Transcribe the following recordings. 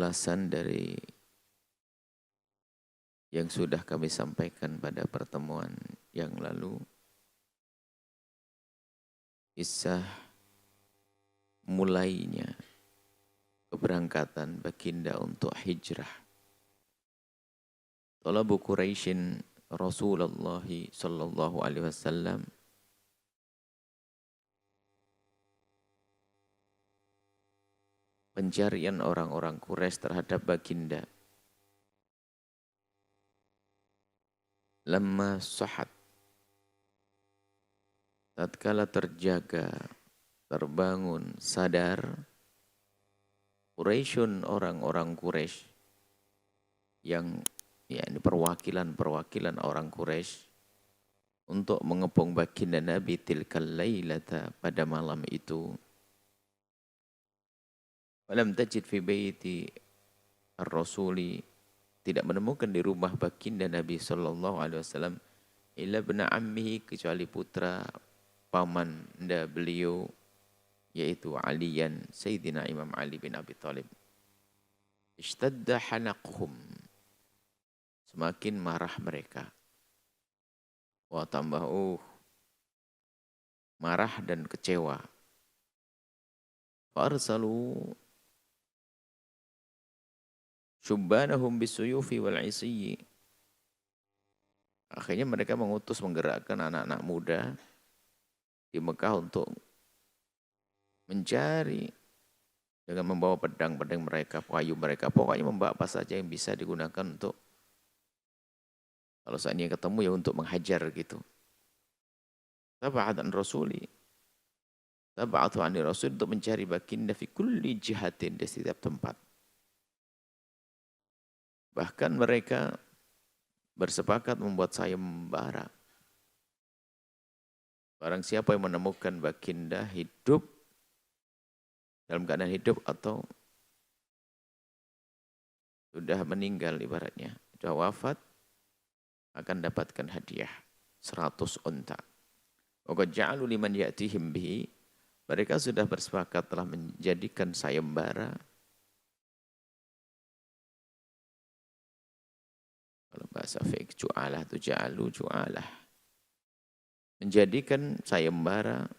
ulasan dari yang sudah kami sampaikan pada pertemuan yang lalu. Kisah mulainya keberangkatan baginda untuk hijrah. Talabu Quraisyin Rasulullah sallallahu alaihi wasallam pencarian orang-orang Quraisy terhadap baginda. Lamma sahat, tatkala terjaga, terbangun, sadar, Quraisyun orang-orang Quraisy yang ini perwakilan orang Quraisy untuk mengepung baginda Nabi tilkal lailata pada malam itu. Walam tajid fi baiti ar-rasuli, tidak menemukan di rumah baginda Nabi sallallahu alaihi wasallam illa ibn ammihi, kecuali putra pamanda beliau yaitu Aliyan, Sayyidina Imam Ali bin Abi Thalib. Ishtadda hanaquhum, semakin marah mereka. Wah, tambah marah dan kecewa. Farsalu syubbanahum bisuyufi wal isyi. Akhirnya mereka menggerakkan anak-anak muda di Mekah untuk mencari dengan membawa pedang-pedang mereka, kayu mereka, pokoknya membawa apa saja yang bisa digunakan untuk, kalau seandainya ketemu ya untuk menghajar gitu. Taba'at an rasuli, taba'atu anir rasul, untuk mencari baginda fi kulli jihatin, di setiap tempat. Bahkan mereka bersepakat membuat sayembara. Barang siapa yang menemukan baginda hidup, dalam keadaan hidup atau sudah meninggal ibaratnya, sudah wafat, akan dapatkan hadiah 100 unta. Wa qad ja'alu liman ya'tihim bihi, mereka sudah bersepakat telah menjadikan sayembara. Kalau bahasa fiqh ju'alah itu ja'alu ju'alah, menjadikan sayembara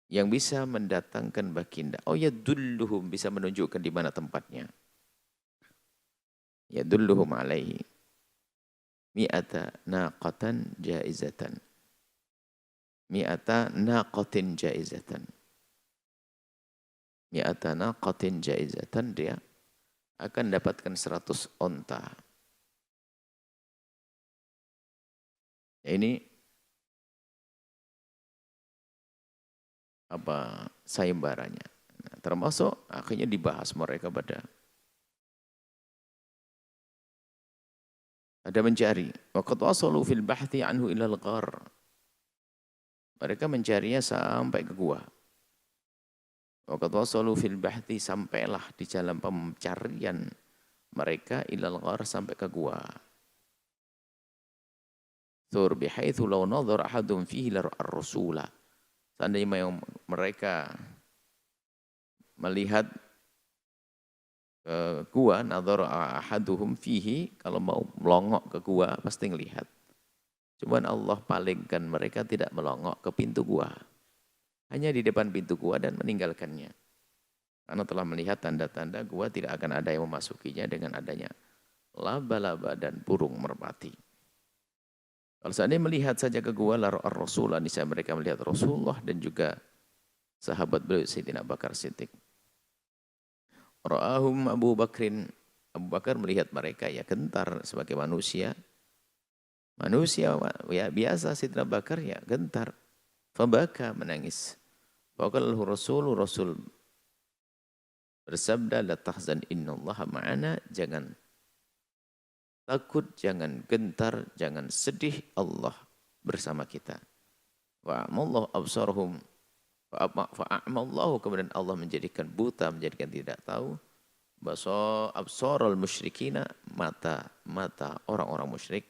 yang bisa mendatangkan baginda. Oh ya dulluhum, bisa menunjukkan di mana tempatnya. Ya dulluhum alaihi mi'ata naqatan jaizatan. Mi'ata naqatin jaizatan. Mi'ata naqatin jaizatan, dia akan dapatkan 100 onta. Ini apa sayembaranya. Nah, termasuk akhirnya dibahas mereka ada mencari. Waqad wasalu fil bahthi anhu ilal ghar. Mereka mencarinya sampai ke gua. Waqad wasalu fil bahthi, sampailah di dalam pencarian mereka ilal ghar, sampai ke gua. Thur bihaitsu law nadhara ahadun fihi ar-rasula. Seandainya mereka melihat ke gua, nadhara ahaduhum fihi, kalau mau melongok ke gua pasti ngelihat. Cuman Allah palingkan mereka tidak melongok ke pintu gua. Hanya di depan pintu gua dan meninggalkannya. Karena telah melihat tanda-tanda gua tidak akan ada yang memasukinya dengan adanya laba-laba dan burung merpati. Kalau seandainya melihat saja ke gua, Rasulullah, niscaya mereka melihat Rasulullah dan juga sahabat beliau Sayyidina Abu Bakar Siddiq. Ra'ahum Abu Bakrin, Abu Bakar melihat mereka ya gentar sebagai manusia. Manusia ya biasa, Sayyidina Abu Bakar ya gentar. Fabaka, menangis. Faqalahu Rasul bersabda, la tahzan innallaha ma'ana, jangan takut, jangan gentar, jangan sedih, Allah bersama kita. Wa'amallahu absarhum, fa'amallahu, kemudian Allah menjadikan buta, menjadikan tidak tahu, absarul musyrikina, mata orang-orang musyrik,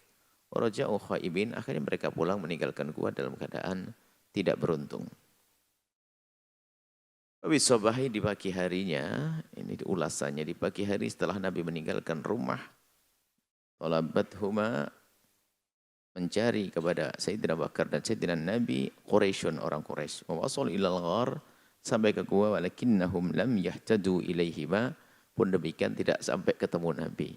waraja'u khaibin, akhirnya mereka pulang meninggalkan gua dalam keadaan tidak beruntung. Habis sobahi di pagi harinya, ini ulasannya di pagi hari setelah Nabi meninggalkan rumah, talabat huma mencari kepada Sayyidina Bakar dan Sayyidina Nabi Quraisyun orang Quraisy. Wawasul ilal ghar sampai ke gua walakinnahum lam yahtadu ilaihima pun demikian tidak sampai ketemu Nabi.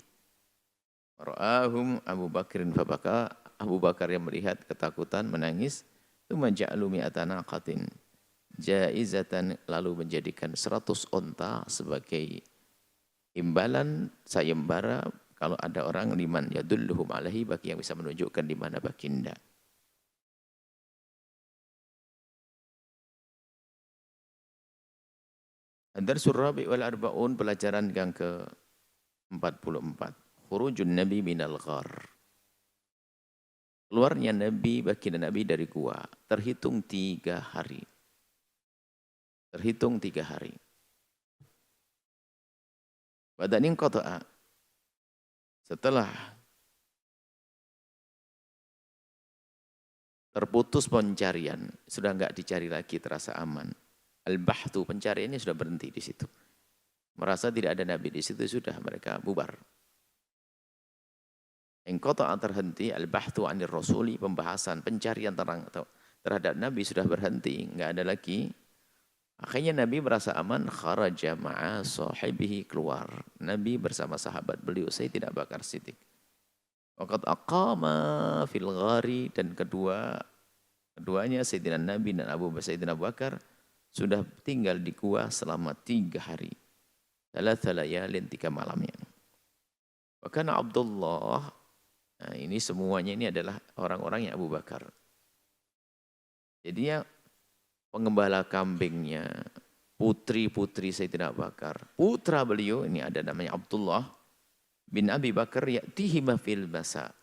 Ra'ahum Abu Bakrin fabaka Abu Bakar yang melihat ketakutan menangis tsumma ja'alu mi'ata naqatin jaizatan lalu menjadikan 100 onta sebagai imbalan sayembara kalau ada orang liman yadulluhum alaihi bagi yang bisa menunjukkan di mana baginda. Ad-darsul rabi' wal arba'un pelajaran yang ke-44. Khurujun Nabi minal ghar. Keluarnya Nabi baginda Nabi dari gua terhitung 3 hari. Terhitung 3 hari. Badanin qata'a. Setelah terputus pencarian, sudah enggak dicari lagi, terasa aman. Al-bahthu, pencariannya sudah berhenti di situ. Merasa tidak ada Nabi di situ, sudah mereka bubar. Engkota terhenti, al-bahthu anir rasuli, pembahasan, pencarian terhadap Nabi sudah berhenti, enggak ada lagi. Akhirnya Nabi merasa aman, kharaja ma'a sahibihi, keluar. Nabi bersama sahabat beliau, Sayyidina Bakar Siddiq. Waqad aqama fil ghari, dan keduanya Sayyidina Nabi dan Sayyidina Abu Bakar sudah tinggal di gua selama 3 hari. Thalatha layalin, 3 malamnya. Bahkan Abdullah, nah ini semuanya ini adalah orang-orang yang Abu Bakar. Jadinya pengembala kambingnya, putri-putri Sayyidina Abu Bakar, putra beliau ini ada namanya Abdullah bin Abi Bakar ya'tihima fil masa.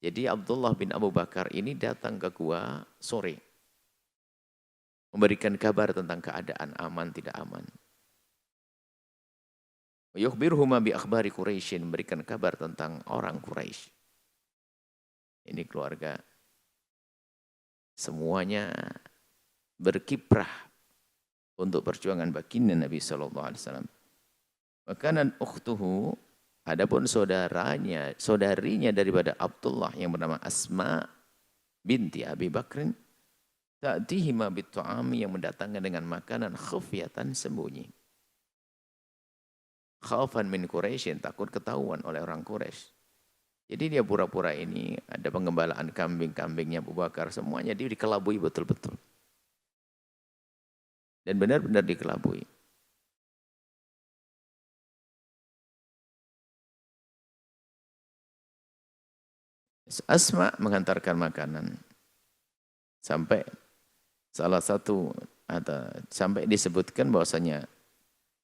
Jadi Abdullah bin Abu Bakar ini datang ke gua sore, memberikan kabar tentang keadaan aman tidak aman. Yukhbiruhuma bi akhbari Quraisyin, memberikan kabar tentang orang Quraisy. Ini keluarga semuanya berkiprah untuk perjuangan baginda Nabi sallallahu alaihi wasallam. Makanan ukhtuhu, adapun saudarinya daripada Abdullah yang bernama Asma binti Abi Bakrin, ta'tihima bit-ta'ami, yang mendatangkan dengan makanan khufyatan, sembunyi. Khaufan min Quraisyin, takut ketahuan oleh orang Quraisy. Jadi dia pura-pura ini ada pengembalaan kambing-kambingnya Abu Bakar, semuanya dia dikelabui betul-betul. Dan benar-benar dikelabui. Asma menghantarkan makanan. Sampai salah satu sampai disebutkan bahwasanya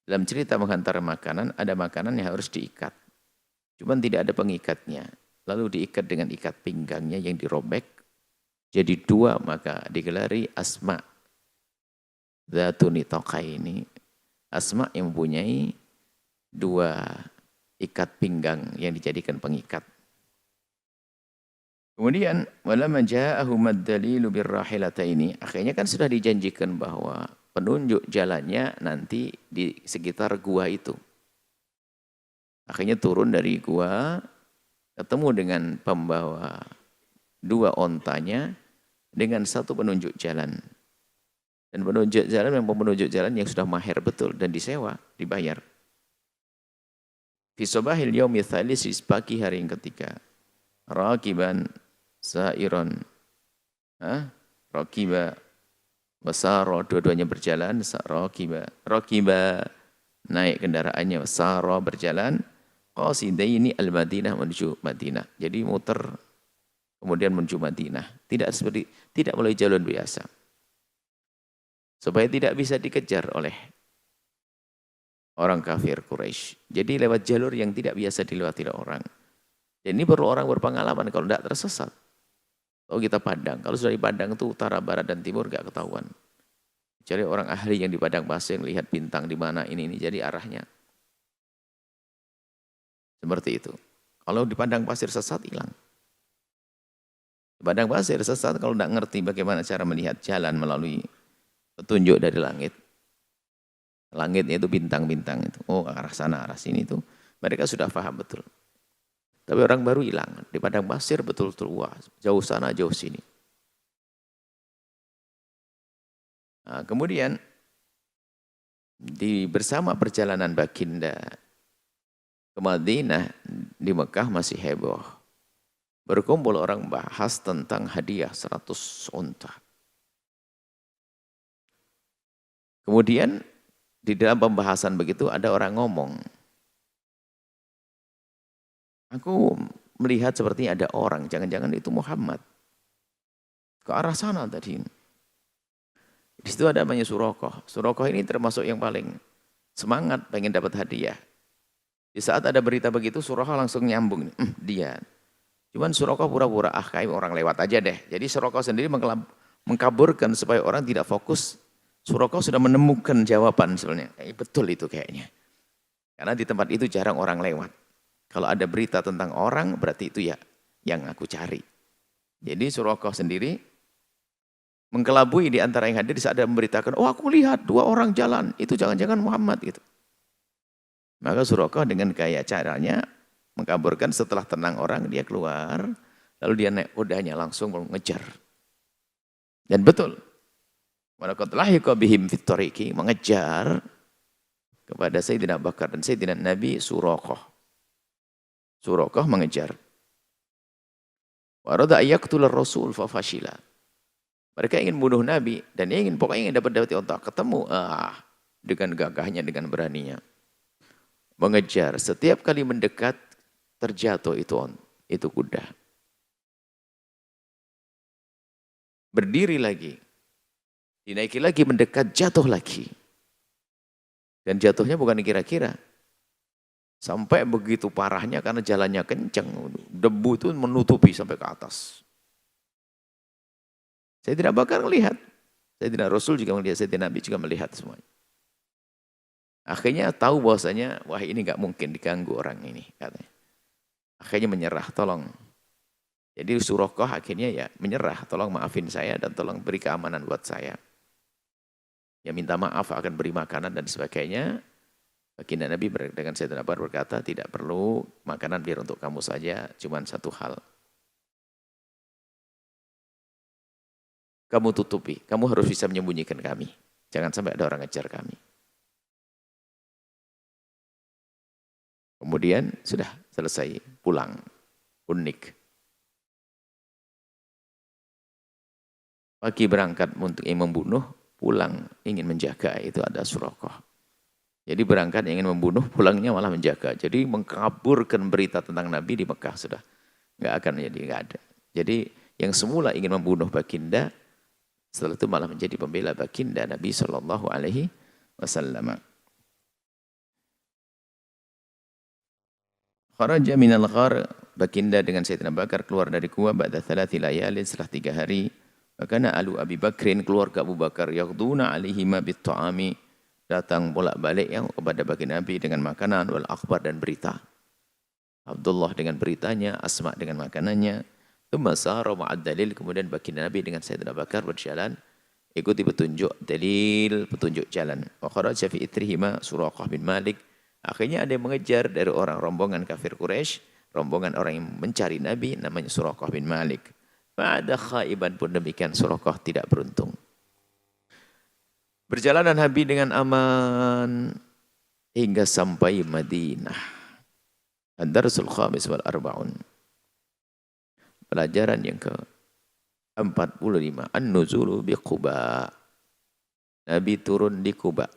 dalam cerita menghantar makanan, ada makanan yang harus diikat. Cuman tidak ada pengikatnya. Lalu diikat dengan ikat pinggangnya yang dirobek. Jadi 2, maka digelari Asma. Dzatun nitaqaini. Asma yang mempunyai 2 ikat pinggang yang dijadikan pengikat. Kemudian walamma ja'ahum ad-dalilu birrahilataini, akhirnya kan sudah dijanjikan bahwa penunjuk jalannya nanti di sekitar gua itu. Akhirnya turun dari gua, ketemu dengan pembawa 2 ontanya dengan 1 penunjuk jalan. Dan penunjuk jalan memang penunjuk jalan yang sudah mahir betul dan disewa, dibayar. Fi sabahil yaumi tsalis, pagi hari yang ketiga. Raqiban Sairon, Raqiba Wasaro, dua-duanya berjalan. Raqiba naik kendaraannya, Wasaro berjalan. Qasidaini al-Madinah, menuju Madinah. Jadi muter kemudian menuju Madinah. Tidak melalui jalur biasa. Supaya tidak bisa dikejar oleh orang kafir Quraisy. Jadi lewat jalur yang tidak biasa dilewati oleh orang. Dan ini perlu orang berpengalaman, kalau tidak tersesat. Kalau kita Padang, kalau sudah di Padang itu utara, barat, dan timur gak ketahuan. Cari orang ahli yang di Padang pasir, yang lihat bintang di mana ini, jadi arahnya. Seperti itu. Kalau di Padang pasir sesat, hilang. Di Padang pasir sesat kalau tidak ngerti bagaimana cara melihat jalan melalui petunjuk dari langit. Langitnya itu bintang-bintang itu. Oh, arah sana, arah sini itu. Mereka sudah paham betul. Tapi orang baru hilang. Di padang pasir betul-betul wah, jauh sana, jauh sini. Nah, kemudian bersama perjalanan baginda ke Madinah, di Mekah masih heboh. Berkumpul orang bahas tentang hadiah 100 unta. Kemudian di dalam pembahasan begitu ada orang ngomong, aku melihat seperti ada orang, jangan-jangan itu Muhammad. Ke arah sana tadi. Di situ ada namanya Surakoh. Surakoh ini termasuk yang paling semangat pengen dapat hadiah. Di saat ada berita begitu, Surakoh langsung nyambung. Dia. Cuman Surakoh pura-pura, kayak orang lewat aja deh. Jadi Surakoh sendiri mengkaburkan supaya orang tidak fokus. Surakoh sudah menemukan jawaban sebenarnya. Betul itu kayaknya. Karena di tempat itu jarang orang lewat. Kalau ada berita tentang orang, berarti itu ya yang aku cari. Jadi Surakoh sendiri mengkelabui di antara yang hadir di saat ada memberitakan, oh aku lihat 2 orang jalan, itu jangan-jangan Muhammad gitu. Maka Surakoh dengan gaya caranya mengkaburkan, setelah tenang orang dia keluar, lalu dia naik kudanya langsung mengejar. Dan betul, walaqad lahiqa bihim fit thariqi, mengejar kepada Sayyidina Abu Bakar dan Sayyidina Nabi Surakoh. Surakoh mengejar. Wa rada ayyaqtul rasul fa fashila. Mereka ingin bunuh Nabi dan pokoknya ingin dapat otak. Ketemu dengan gagahnya, dengan beraninya. Mengejar, setiap kali mendekat terjatuh itu kuda. Berdiri lagi. Dinaiki lagi, mendekat, jatuh lagi. Dan jatuhnya bukan kira-kira. Sampai begitu parahnya karena jalannya kencang. Debu itu menutupi sampai ke atas. Saya tidak bakal melihat. Saya tidak Rasul juga melihat, saya tidak Nabi juga melihat semuanya. Akhirnya tahu bahwasanya, wah ini nggak mungkin diganggu orang ini, katanya. Akhirnya menyerah, tolong. Jadi Surakoh akhirnya ya menyerah, tolong maafin saya dan tolong beri keamanan buat saya. Ya minta maaf, akan beri makanan dan sebagainya. Baginda Nabi dengan Sayyidina Abu Bakar berkata, tidak perlu makanan, biar untuk kamu saja, cuma satu hal. Kamu tutupi, kamu harus bisa menyembunyikan kami. Jangan sampai ada orang ngejar kami. Kemudian sudah selesai, pulang. Unik. Pagi berangkat untuk ingin membunuh, pulang ingin menjaga, itu ada Surakoh. Jadi berangkat ingin membunuh, pulangnya malah menjaga. Jadi mengkaburkan berita tentang Nabi di Mekah sudah. Nggak akan menjadi, nggak ada. Jadi yang semula ingin membunuh baginda, setelah itu malah menjadi pembela baginda Nabi Shallallahu Alaihi Wasallam. Kharaja minal ghar, baginda dengan Sayyidina Bakar keluar dari gua ba'da 3 layalin, setelah 3 hari. Bahkan alu Abi Bakrin, keluarga Abu Bakar, yaghduna alaihima bit ta'ami, datang bolak-balik yang kepada baginda Nabi dengan makanan, wal akhbar dan berita. Abdullah dengan beritanya, Asma dengan makanannya. Tumasara ma'ad dalil, kemudian baginda Nabi dengan Sayyidina Bakar berjalan, ikuti petunjuk dalil, petunjuk jalan. Wa kharaja fi itrihima Surakoh bin Malik. Akhirnya ada yang mengejar dari orang rombongan kafir Quraisy, rombongan orang yang mencari Nabi, namanya Surakoh bin Malik. Pada khaiban pun demikian, Surakoh tidak beruntung. Perjalanan Nabi dengan aman hingga sampai Madinah. Ad-Darsul Khamis wal Arba'un. Pelajaran yang ke-45. An-Nuzulu bi Quba. Nabi turun di Quba.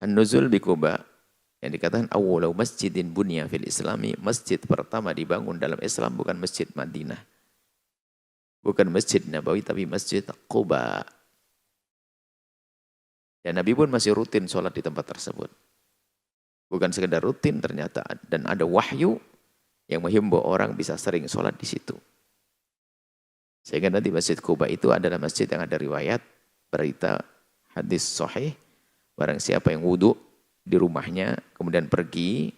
An-Nuzul bi Quba. Yang dikatakan awwalu masjidin bunya fil Islami. Masjid pertama dibangun dalam Islam bukan Masjid Madinah. Bukan Masjid Nabawi tapi Masjid Quba. Dan Nabi pun masih rutin sholat di tempat tersebut. Bukan sekedar rutin ternyata. Dan ada wahyu yang menghimbau orang bisa sering sholat di situ. Sehingga nanti Masjid Quba itu adalah masjid yang ada riwayat, berita, hadis sahih. Barang siapa yang wudhu di rumahnya, kemudian pergi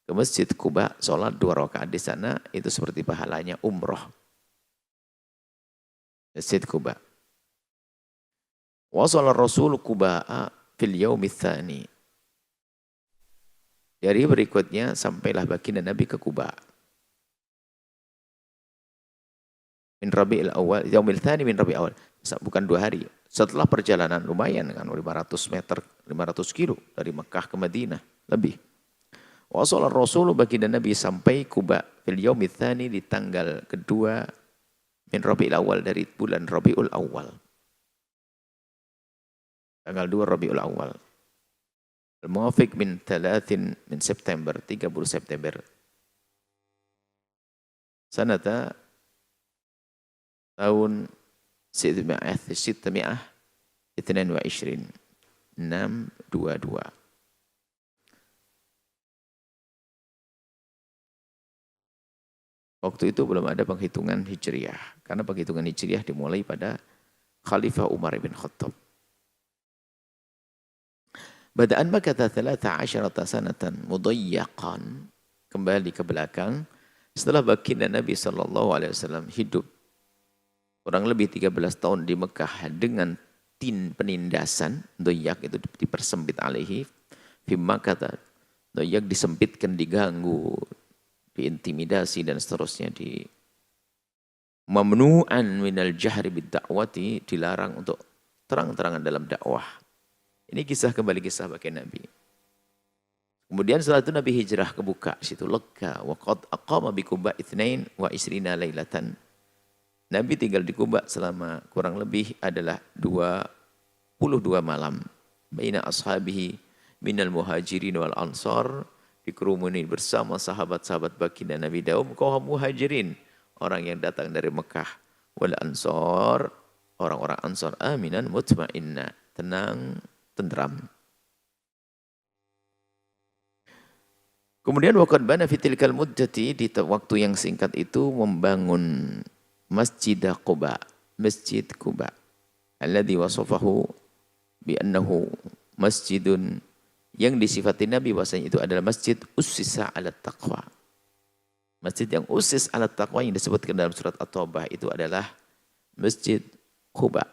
ke Masjid Quba, sholat 2 rakaat di sana, itu seperti pahalanya umroh. Masjid Quba. Wasala Rasul Quba'a fil yaumits tsani. Di hari berikutnya sampailah baginda Nabi ke Quba. Min Rabiul Awal, yaumil tsani min Rabiul Awal. Bukan 2 hari. Setelah perjalanan lumayan kan 500 meter, 500 kilo dari Mekah ke Madinah lebih. Wasala Rasul baginda Nabi sampai Quba fil yaumits tsani di tanggal kedua min Rabiul Awal dari bulan Rabiul Awal. Tanggal 2 Rabiul Awal. Al-Muwafiq min 3 min September, 30 September. Sanata tahun 622. Waktu itu belum ada penghitungan Hijriah. Karena penghitungan Hijriah dimulai pada Khalifah Umar bin Khattab. Bada'an makata 13 sanatan mudayyaqan. Kembali ke belakang. Setelah baginda Nabi SAW hidup kurang lebih 13 tahun di Mekah dengan penindasan. Doyak itu dipersempit alaihi. Fimma kata. Doyak disempitkan, diganggu, diintimidasi dan seterusnya. Mamnu'an minal jahri bid-da'wati. Dilarang untuk terang-terangan dalam dakwah. Ini kembali kisah baginda Nabi. Kemudian setelah itu Nabi hijrah ke Buka, situ lega. Wa qad aqama bi Quba 22 lailatan. Nabi tinggal di Quba selama kurang lebih adalah 22 malam. Baina ashabihi minal muhajirin wal ansar, dikerumuni bersama sahabat-sahabat baginda Nabi Daum kaum muhajirin, orang yang datang dari Mekah, wal ansar, orang-orang ansar, aminan mutmainna, tenang, tentram. Kemudian waqad bana fi tilkal muddati, di waktu yang singkat itu membangun Masjid Quba, Masjid Quba, alladhi wasafahu bi annahu masjidun, yang disifati Nabi bahwasanya itu adalah masjid ussisa 'ala taqwa. Masjid yang usis 'ala taqwa yang disebutkan dalam surat At-Taubah itu adalah Masjid Quba.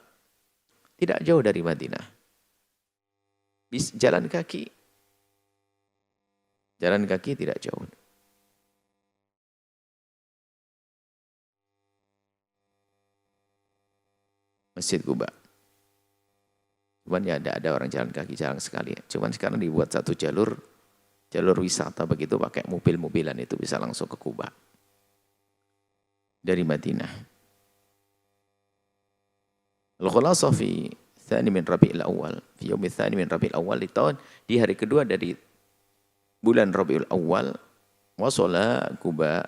Tidak jauh dari Madinah. Jalan kaki. Jalan kaki tidak jauh. Masjid Quba. Cuman ya ada orang jalan kaki jarang sekali. Cuman sekarang dibuat satu jalur wisata begitu, pakai mobil-mobilan itu bisa langsung ke Quba. Dari Madinah. Al-Khulasah fi Tsani min Rabiul Awal, fi yaumil tsani min Rabiul Awal, di hari kedua dari bulan Rabiul Awal, wasala Quba,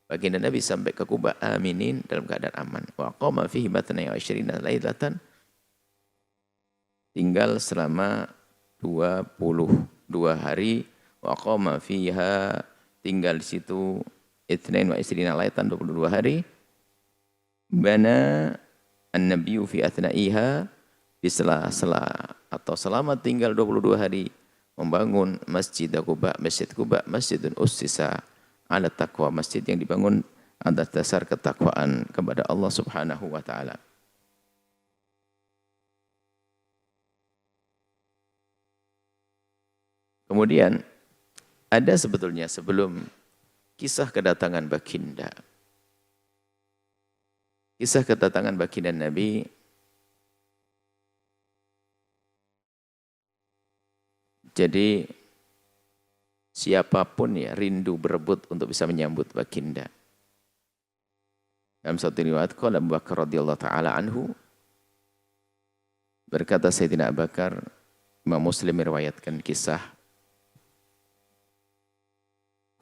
baginda Nabi sampai ke Quba aminin, dalam keadaan aman. Wa qama fihi 22 lailatan, tinggal selama 22 hari. Wa qama fiha, tinggal di situ 22 lailatan, 22 hari. Bana an-nabiyyu fi athnaiha, di sela-sela atau selama tinggal 22 hari membangun Masjid Quba, masjidun ussisa 'ala taqwa, masjid yang dibangun atas dasar ketakwaan kepada Allah Subhanahu wa taala. Kemudian ada sebetulnya sebelum kisah kedatangan baginda. Kisah kedatangan baginda Nabi jadi siapapun ya rindu berebut untuk bisa menyambut baginda. Dalam satu riwayat qala Abu Bakar radhiyallahu taala anhu, berkata Sayyidina Abu Bakar, Imam Muslim meriwayatkan kisah,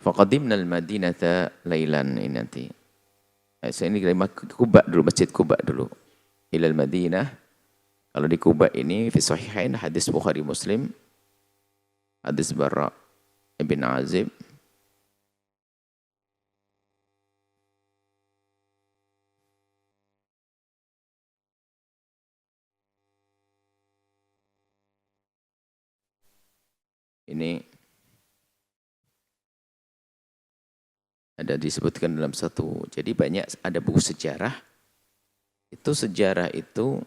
faqadimna al-Madinata lailan, ini nanti. Saya ini Kuba dulu, Masjid Kuba dulu. Ilal Madinah. Kalau di Kuba ini fi sahihain, hadis Bukhari Muslim, hadis Bara bin Azib. Ini ada disebutkan dalam satu, jadi banyak ada buku sejarah. Itu sejarah itu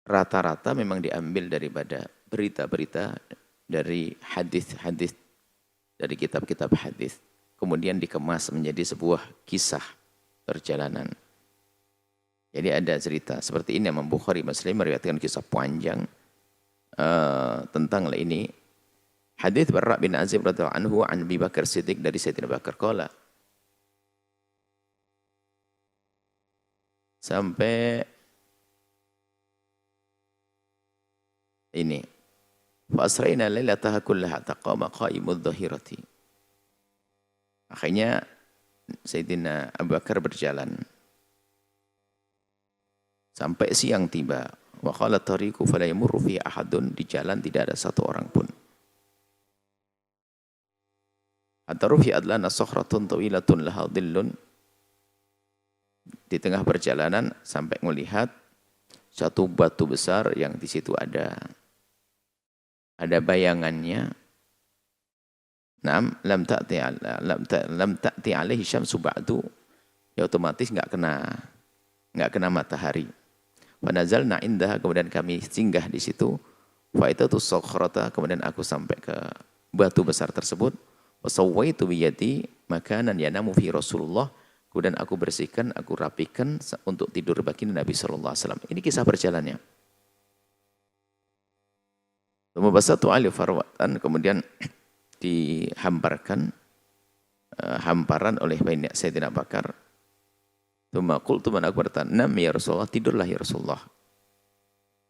rata-rata memang diambil daripada berita-berita dari hadis-hadis dari kitab-kitab hadis, kemudian dikemas menjadi sebuah kisah perjalanan. Jadi ada cerita seperti ini, Imam Bukhari Muslim meriwayatkan kisah panjang tentang ini. Hadis Barra bin Azib radhiyallahu anhu an Abi Bakar Siddiq, dari Sayyidina Bakar qala, sampai ini, fa asrayna lailataha kullaha taqama qa'imudh dhahirati. Akhirnya Sayyidina Abu Bakar berjalan sampai siang tiba. Wa qala tariqu fala yamurru fi ahadun, di jalan tidak ada satu orang pun. Hatta rufi'at lana sakhratun tawilatun laha dhillun. Di tengah perjalanan sampai melihat satu batu besar yang di situ ada bayangannya. Naam lam ta'ti alaihi syamsu ba'du. Ya otomatis enggak kena matahari. Fanazalna indaha, kemudian kami singgah di situ. Fa itatu sakhrata, kemudian aku sampai ke batu besar tersebut. Wasawwaitu biyadi makanan yanamu fi Rasulullah, kemudian aku bersihkan, aku rapikan untuk tidur bagi Nabi sallallahu alaihi wasallam. Ini kisah perjalanannya. Mubasatu ali farwatan, kemudian dihamparkan hamparan oleh Sayyidina Bakar. Tsumma qultu, man aku bertanya, nam ya Rasulullah, tidurlah ya Rasulullah.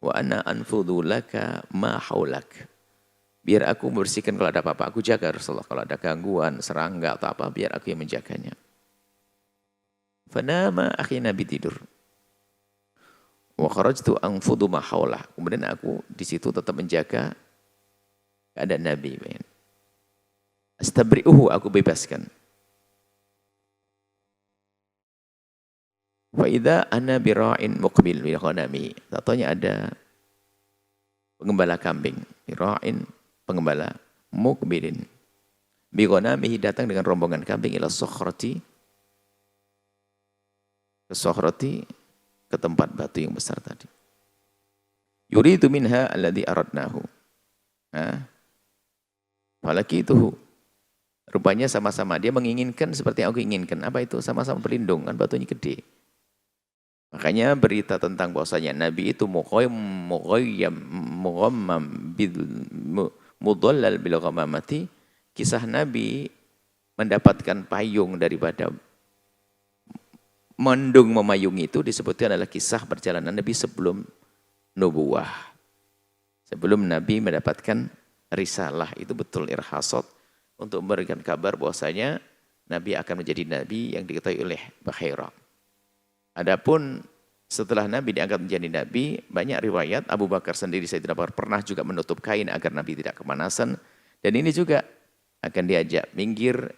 Wa ana anfudhu laka ma haulak. Biar aku membersihkan kalau ada apa-apa, aku jaga Rasulullah. Kalau ada gangguan, serangga atau apa, biar aku yang menjaganya. Fanama, akhirnya Nabi tidur. Wa kharajtu anfudhu ma haulah. Kemudian aku di situ tetap menjaga keadaan Nabi. Astabri'uhu, aku bebaskan. Wa idza ana bira'in muqbil bil ghanami. Tatanya ada pengembala kambing, bira'in, pengembala, muqbilin bi ghanamihi, datang dengan rombongan kambing ila sakhrati, ke tempat batu yang besar tadi. Yuridu minha alladhi aradnahu. Falakituhu. Rupanya sama-sama dia menginginkan seperti yang aku inginkan. Apa itu? Sama-sama berlindung, kan batunya gede. Makanya berita tentang bahwasanya Nabi itu mudallal bil ghamamati, kisah Nabi mendapatkan payung daripada mendung memayungi, itu disebutkan adalah kisah perjalanan Nabi sebelum nubuwah. Sebelum Nabi mendapatkan risalah, itu betul irhasat untuk memberikan kabar bahwasanya Nabi akan menjadi Nabi yang diketahui oleh Bakhira. Adapun setelah Nabi diangkat menjadi Nabi, banyak riwayat Abu Bakar sendiri, Sayyidina Bakar pernah juga menutup kain agar Nabi tidak kemanasan. Dan ini juga akan diajak minggir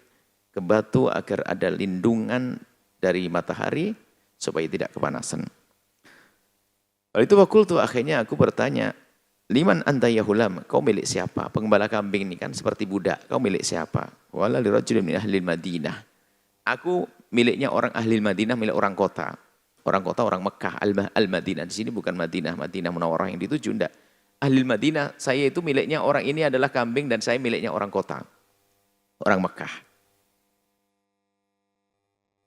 ke batu agar ada lindungan dari matahari supaya tidak kepanasan. Lalu itu wakultu, akhirnya aku bertanya, liman anta ya hulam, kau milik siapa? Pengembala kambing ini kan seperti budak, kau milik siapa? Wala lirajulin min ahli Madinah. Aku miliknya orang ahli Madinah, milik orang kota. Orang kota, orang Mekah, Al-Madinah. Di sini bukan Madinah Munawwarah yang dituju, enggak. Ahli Madinah, saya itu miliknya orang ini adalah kambing, dan saya miliknya orang kota. Orang Mekah.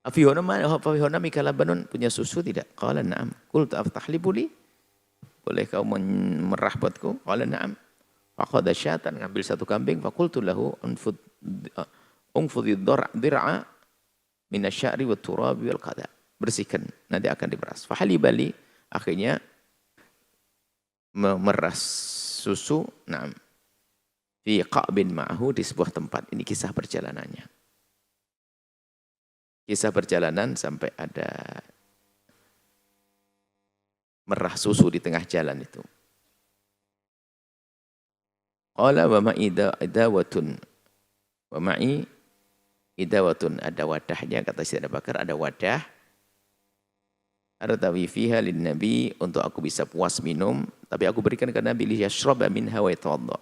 Afihona mikalabanun, punya susu tidak? Qala na'am. Qultu aftahli buli. Boleh kau merah buatku? Qala na'am. Faqada syatan, ngambil satu kambing. Faqultu lahu unfudhi dir'a minasya'ri wa turabi wal qada. Bersihkan, nanti akan diperas. Fahali bali, akhirnya memeras susu, na'am, fi qa'bin ma'ahu, di sebuah tempat. Ini kisah perjalanannya. Kisah perjalanan sampai ada merah susu di tengah jalan itu. Qala wa ma'i idawatun. Wa ma'i idawatun, ada wadahnya, kata Sayyidina Bakar, ada wadah. Artawi fiha lin Nabi, untuk aku bisa puas minum, tapi aku berikan ke Nabi liyashraba minha wa yatawadda.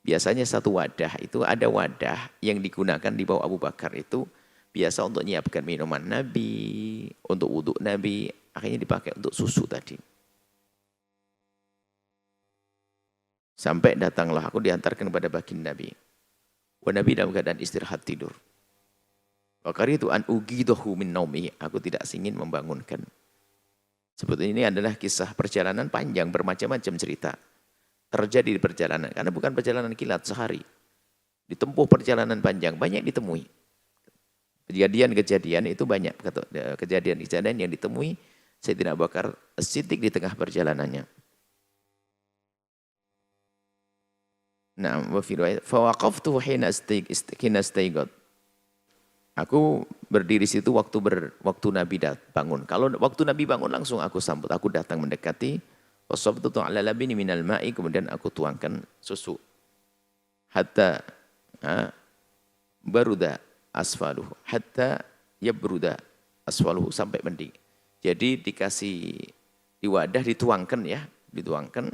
Biasanya satu wadah itu, ada wadah yang digunakan di bawah Abu Bakar itu biasa untuk menyiapkan minuman Nabi, untuk wudhu Nabi, akhirnya dipakai untuk susu tadi. Sampai datanglah aku diantarkan kepada baginda Nabi. Nabi dalam keadaan istirahat tidur. Wakari itu an ugidohu min naumi. Aku tidak ingin membangunkan. Sebetulnya ini adalah kisah perjalanan panjang, bermacam-macam cerita. Terjadi di perjalanan. Karena bukan perjalanan kilat sehari. Ditempuh perjalanan panjang, banyak ditemui. Kejadian-kejadian itu banyak. Kejadian-kejadian yang ditemui Sayyidina Abu Bakar As-Siddiq di tengah perjalanannya. Nah, wa fi riwayat fa waqaftu hina istayqad. Aku berdiri situ waktu Nabi bangun. Kalau waktu Nabi bangun langsung aku sambut. Aku datang mendekati. Wasabtu ala labini minal ma'i. Kemudian aku tuangkan susu. Hatta baruda asfaluhu. Hatta yabruda asfaluhu. Sampai mendidih. Jadi dikasih di wadah dituangkan ya. Dituangkan.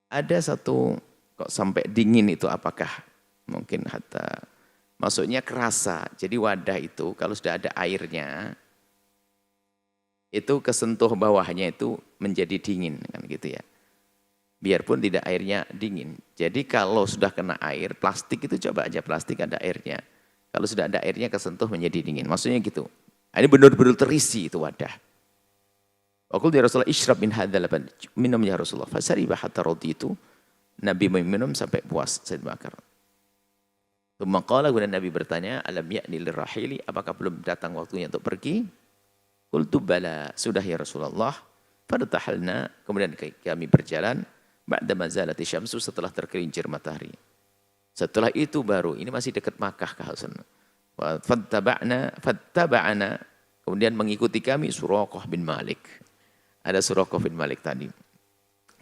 Ada satu kok sampai dingin itu apakah mungkin hatta maksudnya kerasa. Jadi wadah itu kalau sudah ada airnya itu kesentuh bawahnya itu menjadi dingin kan gitu ya. Biarpun tidak airnya dingin. Jadi kalau sudah kena air plastik itu coba aja plastik ada airnya. Kalau sudah ada airnya kesentuh menjadi dingin. Maksudnya gitu. Ini benar-benar terisi itu wadah. Aku ya Rasulullah isyrab min hadzal laban. Minum ya Rasulullah. Fasariba hatta raditu. Nabi meminum sampai puas Sayyidina Bakar. Tsumma qala kemudian Nabi bertanya, alam ya'ni lirrahili, apakah belum datang waktunya untuk pergi? Qultu bala, sudah ya Rasulullah. Fartahalna, kemudian kami berjalan ba'da mazalati syamsu setelah tergelincir matahari. Setelah itu baru ini masih dekat Makkah ke Hasan. Fattaba'ana, kemudian mengikuti kami Suraqah bin Malik. Ada Suraqah bin Malik tadi.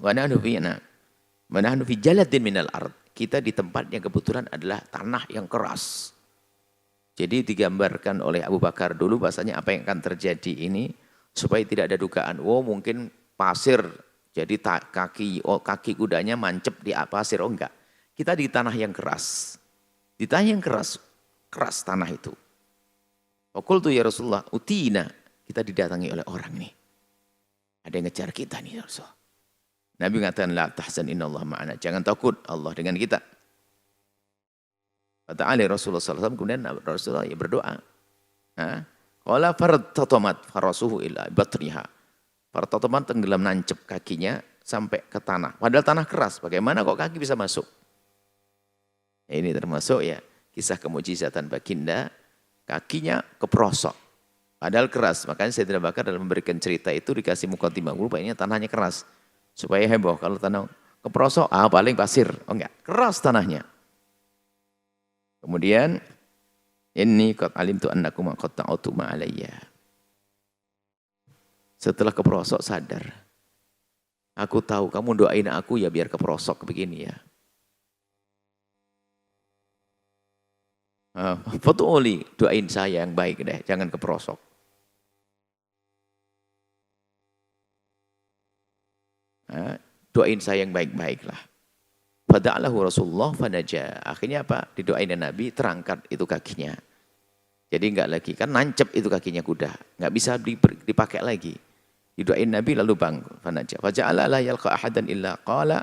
Wa nahnu fi jaladin minal ard. Kita di tempat yang kebetulan adalah tanah yang keras. Jadi digambarkan oleh Abu Bakar dulu bahasanya apa yang akan terjadi ini supaya tidak ada dugaan. Oh mungkin pasir. Jadi kaki kudanya mancep di pasir. Oh enggak. Kita di tanah yang keras. Di tanah yang keras tanah itu. Qultu ya Rasulullah, utina. Kita didatangi oleh orang nih. Ada yang ngejar kita nih ya Rasulullah. Nabi mengatakan, la tahzan innallaha ma'ana. Jangan takut, Allah dengan kita. Kata Ali Rasulullah SAW, kemudian Rasulullah ya berdoa. Qala fartatamat farasuhu ila batriha. Fartatamat tenggelam nancep kakinya sampai ke tanah. Padahal tanah keras, bagaimana kok kaki bisa masuk? Ini termasuk ya kisah kemujizatan baginda, kakinya keprosok. Padahal keras, makanya Sayyidina Bakar dalam memberikan cerita itu dikasih mukaddimah dulu, ini tanahnya keras. Supaya heboh, kalau tanah keprosok, paling pasir. Oh enggak, keras tanahnya. Kemudian, ini qad alimtu annakum qad ta'utu ma'alayya. Setelah keprosok sadar. Aku tahu, kamu doain aku ya biar keprosok begini ya. Fatu'uli, doain saya yang baik deh, jangan keprosok. Doain saya yang baik-baik lah. Fada'alahu Rasulullah fanaja. Akhirnya apa? Didoain Nabi, terangkat itu kakinya. Jadi enggak lagi, kan nancep itu kakinya kuda. Enggak bisa dipakai lagi. Didoain Nabi lalu bangun. Fanaja. Faja'ala la yalqa ahadan illa qala.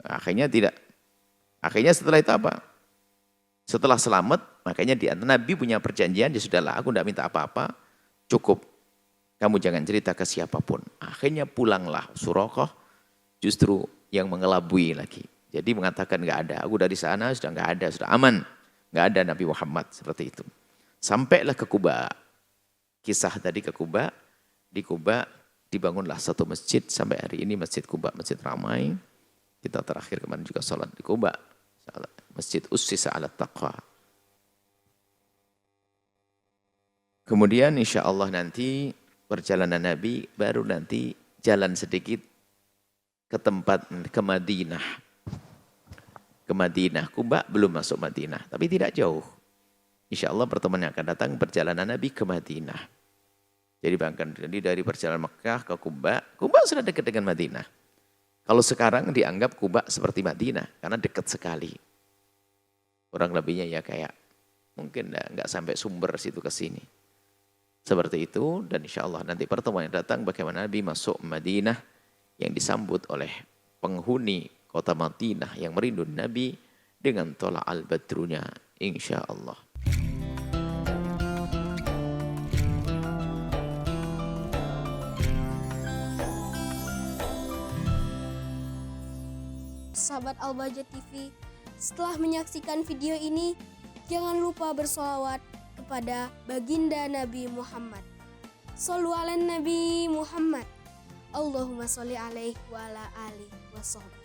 Akhirnya tidak. Akhirnya setelah itu apa? Setelah selamat, makanya Nabi punya perjanjian, ya sudahlah aku enggak minta apa-apa. Cukup. Kamu jangan cerita ke siapapun. Akhirnya pulanglah Suraqah justru yang mengelabui lagi. Jadi mengatakan enggak ada. Aku dari sana sudah enggak ada, sudah aman. Enggak ada Nabi Muhammad seperti itu. Sampailah ke Kuba. Kisah tadi ke Kuba. Di Kuba dibangunlah satu masjid. Sampai hari ini Masjid Kuba, masjid ramai. Kita terakhir kemarin juga sholat di Kuba. Masjid Ussisa ala Taqwa. Kemudian insya Allah nanti perjalanan Nabi baru nanti jalan sedikit ke tempat ke Madinah. Ke Madinah. Kuba belum masuk Madinah, tapi tidak jauh. Insya Allah pertemuan yang akan datang perjalanan Nabi ke Madinah. Jadi dari perjalanan Mekah ke Kuba, Kuba sudah dekat dengan Madinah. Kalau sekarang dianggap Kuba seperti Madinah karena dekat sekali. Kurang lebihnya ya kayak mungkin enggak sampai Sumber situ ke sini. Seperti itu, dan insya Allah nanti pertemuan yang datang bagaimana Nabi masuk Madinah yang disambut oleh penghuni kota Madinah yang merindu Nabi dengan tolak al-badrunya insya Allah. Sahabat Al-Bahjah TV, setelah menyaksikan video ini, jangan lupa bersolawat kepada baginda Nabi Muhammad. Shollu ala Nabi Muhammad. Allahumma sholli alaihi wa ala alihi wa sahbihi.